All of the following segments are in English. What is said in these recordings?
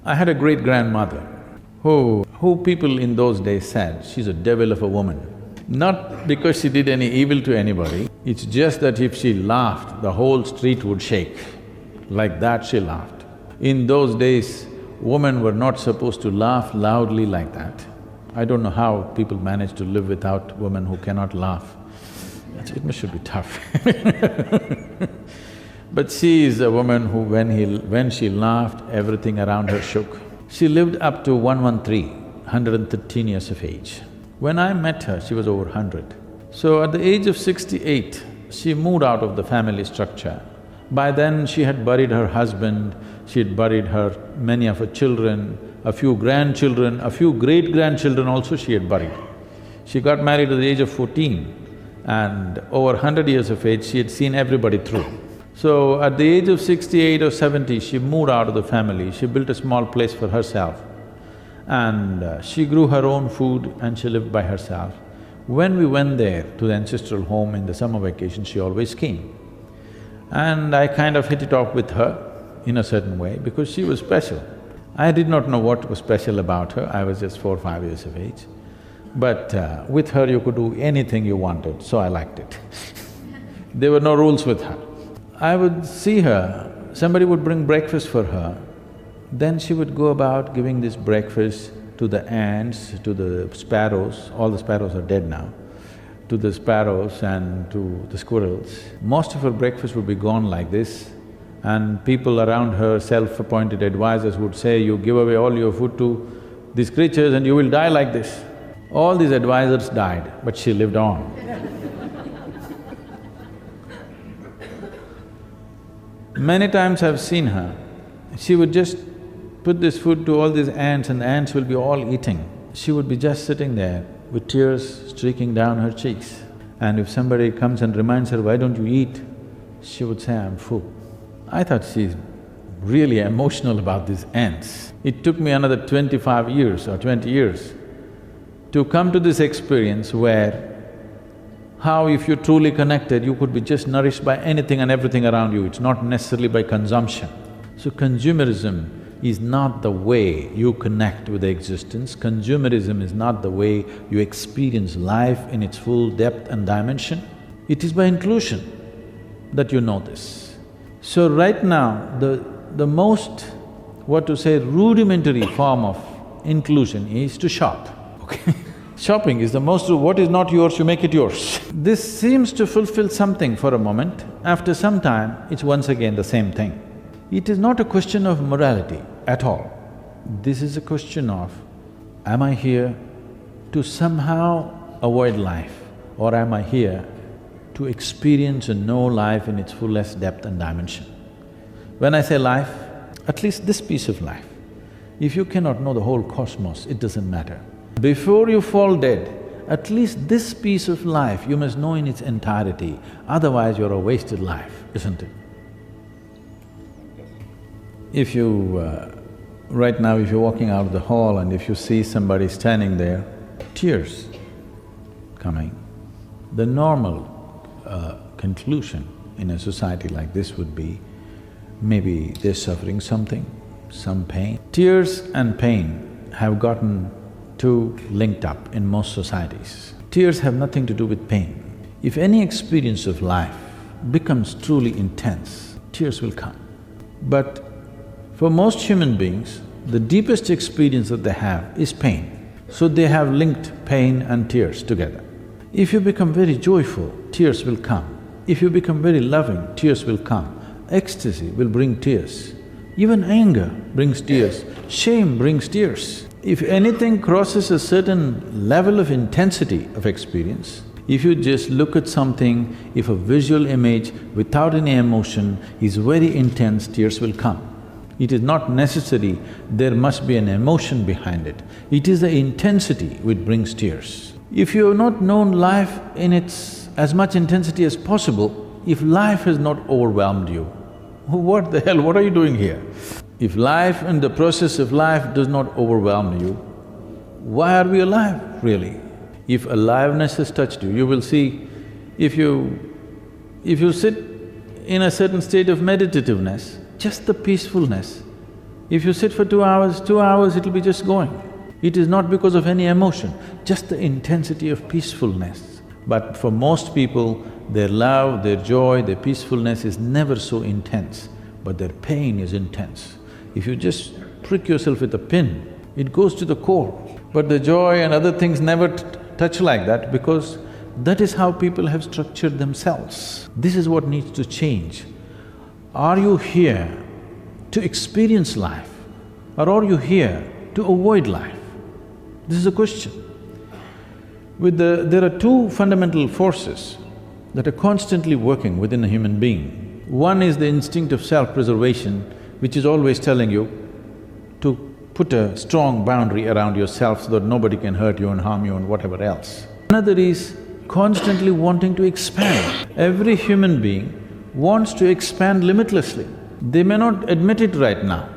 I had a great-grandmother who people in those days said, she's a devil of a woman. Not because she did any evil to anybody, it's just that if she laughed, the whole street would shake. Like that she laughed. In those days, women were not supposed to laugh loudly like that. I don't know how people manage to live without women who cannot laugh. It should be tough But she is a woman who when she laughed, everything around her shook. She lived up to 113, 113 years of age. When I met her, she was over 100. So at the age of 68, she moved out of the family structure. By then, she had buried her husband, she had buried many of her children, a few grandchildren, a few great-grandchildren also she had buried. She got married at the age of 14 and over 100 years of age, she had seen everybody through. So at the age of 68 or 70, she moved out of the family, she built a small place for herself and she grew her own food and she lived by herself. When we went there to the ancestral home in the summer vacation, she always came. And I kind of hit it off with her in a certain way because she was special. I did not know what was special about her, I was just 4 or 5 years of age. But with her you could do anything you wanted, so I liked it There were no rules with her. I would see her, somebody would bring breakfast for her, then she would go about giving this breakfast to the ants, to the sparrows, all the sparrows are dead now, to the sparrows and to the squirrels. Most of her breakfast would be gone like this, and people around her, self-appointed advisors would say, you give away all your food to these creatures and you will die like this. All these advisors died, but she lived on. Many times I've seen her, she would just put this food to all these ants and the ants will be all eating. She would be just sitting there with tears streaking down her cheeks. And if somebody comes and reminds her, why don't you eat? She would say, I'm full. I thought she's really emotional about these ants. It took me another 25 years or 20 years to come to this experience where how if you're truly connected, you could be just nourished by anything and everything around you, it's not necessarily by consumption. So consumerism is not the way you connect with the existence, consumerism is not the way you experience life in its full depth and dimension. It is by inclusion that you know this. So right now, the most, what to say, rudimentary form of inclusion is to shop, okay Shopping is the most… what is not yours, you make it yours. This seems to fulfill something for a moment, after some time, it's once again the same thing. It is not a question of morality at all. This is a question of, am I here to somehow avoid life, or am I here to experience and know life in its fullest depth and dimension? When I say life, at least this piece of life. If you cannot know the whole cosmos, it doesn't matter. Before you fall dead, at least this piece of life you must know in its entirety, otherwise you're a wasted life, isn't it? If right now if you're walking out of the hall and if you see somebody standing there, tears coming, the normal conclusion in a society like this would be, maybe they're suffering something, some pain. Tears and pain have gotten too linked up in most societies. Tears have nothing to do with pain. If any experience of life becomes truly intense, tears will come. But for most human beings, the deepest experience that they have is pain. So they have linked pain and tears together. If you become very joyful, tears will come. If you become very loving, tears will come. Ecstasy will bring tears. Even anger brings tears. Shame brings tears. If anything crosses a certain level of intensity of experience, if you just look at something, if a visual image without any emotion is very intense, tears will come. It is not necessary there must be an emotion behind it. It is the intensity which brings tears. If you have not known life in its as much intensity as possible, if life has not overwhelmed you, what the hell, what are you doing here? If life and the process of life does not overwhelm you, why are we alive, really? If aliveness has touched you, you will see, if you sit in a certain state of meditativeness, just the peacefulness If you sit for 2 hours it'll be just going. It is not because of any emotion, just the intensity of peacefulness. But for most people, their love, their joy, their peacefulness is never so intense, but their pain is intense. If you just prick yourself with a pin, it goes to the core. But the joy and other things never touch like that, because that is how people have structured themselves. This is what needs to change. Are you here to experience life, or are you here to avoid life? This is a question. There are two fundamental forces that are constantly working within a human being. One is the instinct of self-preservation, which is always telling you to put a strong boundary around yourself so that nobody can hurt you and harm you and whatever else. Another is constantly wanting to expand. Every human being wants to expand limitlessly. They may not admit it right now.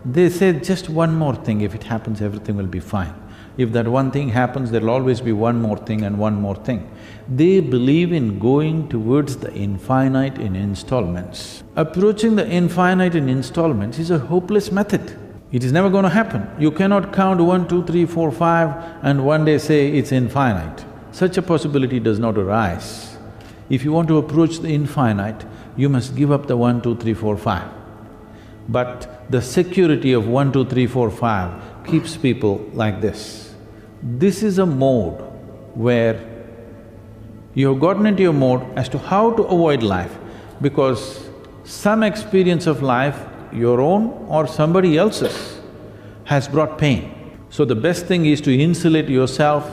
They say, just one more thing, if it happens, everything will be fine. If that one thing happens, there'll always be one more thing and one more thing. They believe in going towards the infinite in installments. Approaching the infinite in installments is a hopeless method. It is never going to happen. You cannot count 1, 2, 3, 4, 5 and one day say it's infinite. Such a possibility does not arise. If you want to approach the infinite, you must give up the 1, 2, 3, 4, 5. But the security of 1, 2, 3, 4, 5 keeps people like this. This is a mode where you have gotten into a mode as to how to avoid life, because some experience of life, your own or somebody else's, has brought pain. So the best thing is to insulate yourself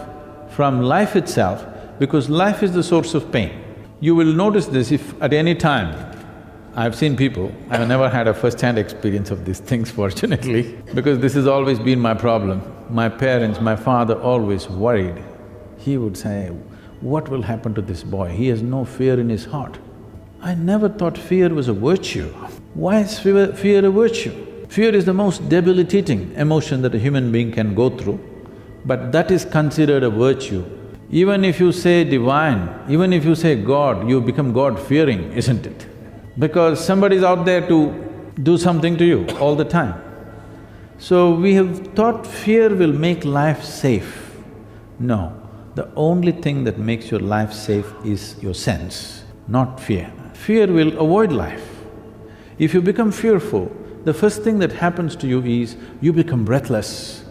from life itself, because life is the source of pain. You will notice this if at any time, I've seen people, I've never had a first-hand experience of these things fortunately, because this has always been my problem. My parents, my father always worried. He would say, what will happen to this boy? He has no fear in his heart. I never thought fear was a virtue. Why is fear a virtue? Fear is the most debilitating emotion that a human being can go through, but that is considered a virtue. Even if you say divine, even if you say God, you become God-fearing, isn't it? Because somebody's out there to do something to you all the time. So we have thought fear will make life safe. No, the only thing that makes your life safe is your sense, not fear. Fear will avoid life. If you become fearful, the first thing that happens to you is you become breathless,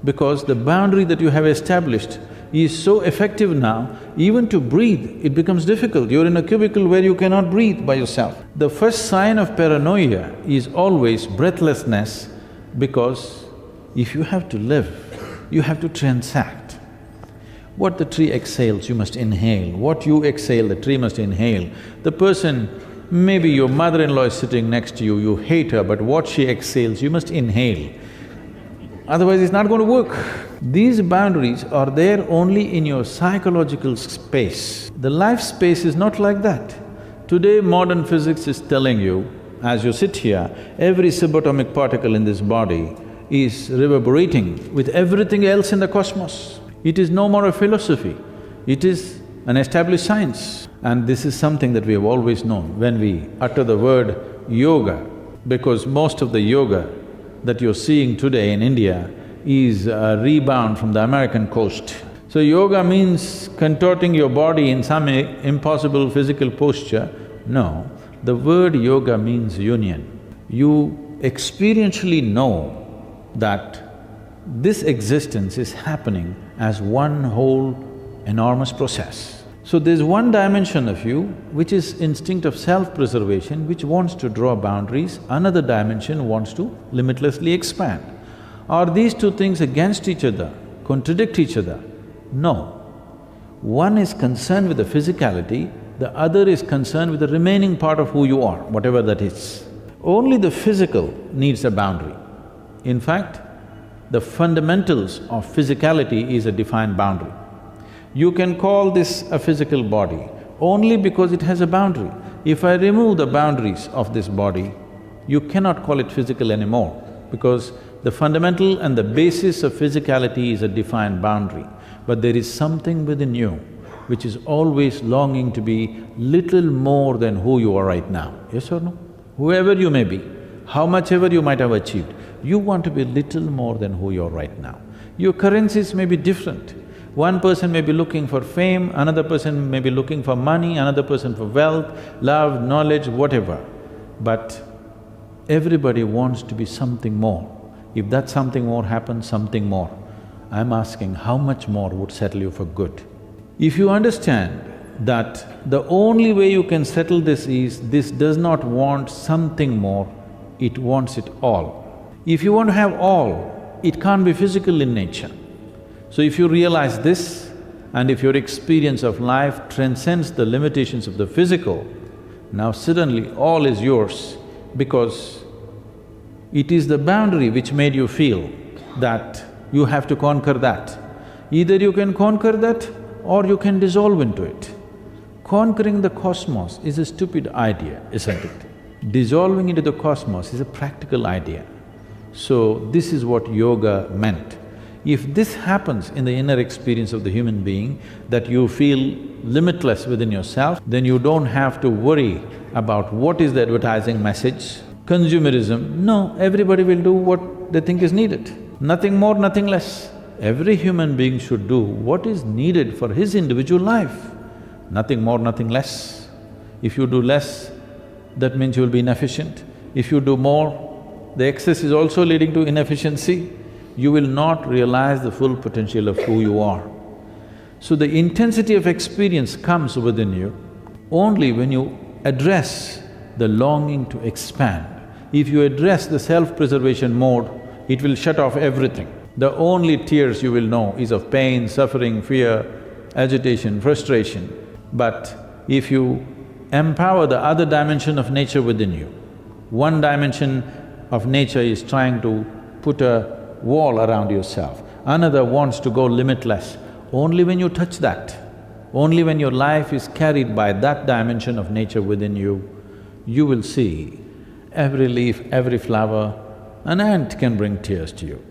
because the boundary that you have established is so effective now, even to breathe, it becomes difficult. You're in a cubicle where you cannot breathe by yourself. The first sign of paranoia is always breathlessness, because if you have to live, you have to transact. What the tree exhales, you must inhale. What you exhale, the tree must inhale. The person, maybe your mother-in-law is sitting next to you, you hate her, but what she exhales, you must inhale. Otherwise it's not going to work. These boundaries are there only in your psychological space. The life space is not like that. Today modern physics is telling you, as you sit here, every subatomic particle in this body is reverberating with everything else in the cosmos. It is no more a philosophy, it is an established science. And this is something that we have always known when we utter the word yoga, because most of the yoga that you're seeing today in India is a rebound from the American coast. So yoga means contorting your body in some impossible physical posture. No, the word yoga means union. You experientially know that this existence is happening as one whole enormous process. So there's one dimension of you which is instinct of self-preservation, which wants to draw boundaries, another dimension wants to limitlessly expand. Are these two things against each other, contradict each other? No. One is concerned with the physicality, the other is concerned with the remaining part of who you are, whatever that is. Only the physical needs a boundary. In fact, the fundamentals of physicality is a defined boundary. You can call this a physical body only because it has a boundary. If I remove the boundaries of this body, you cannot call it physical anymore, because the fundamental and the basis of physicality is a defined boundary. But there is something within you which is always longing to be little more than who you are right now, yes or no? Whoever you may be, how much ever you might have achieved, You want to be little more than who you are right now. Your currencies may be different. One person may be looking for fame, another person may be looking for money, another person for wealth, love, knowledge, whatever. But everybody wants to be something more. If that something more happens, something more. I'm asking, how much more would settle you for good? If you understand that the only way you can settle this is, this does not want something more, it wants it all. If you want to have all, it can't be physical in nature. So if you realize this, and if your experience of life transcends the limitations of the physical, now suddenly all is yours, because it is the boundary which made you feel that you have to conquer that. Either you can conquer that or you can dissolve into it. Conquering the cosmos is a stupid idea, isn't it? Dissolving into the cosmos is a practical idea. So this is what yoga meant. If this happens in the inner experience of the human being, that you feel limitless within yourself, then you don't have to worry about what is the advertising message, consumerism. No, everybody will do what they think is needed. Nothing more, nothing less. Every human being should do what is needed for his individual life. Nothing more, nothing less. If you do less, that means you will be inefficient. If you do more, the excess is also leading to inefficiency. You will not realize the full potential of who you are. So the intensity of experience comes within you only when you address the longing to expand. If you address the self-preservation mode, it will shut off everything. The only tears you will know is of pain, suffering, fear, agitation, frustration. But if you empower the other dimension of nature within you, one dimension of nature is trying to put a wall around yourself, another wants to go limitless. Only when you touch that, only when your life is carried by that dimension of nature within you, you will see every leaf, every flower, an ant can bring tears to you.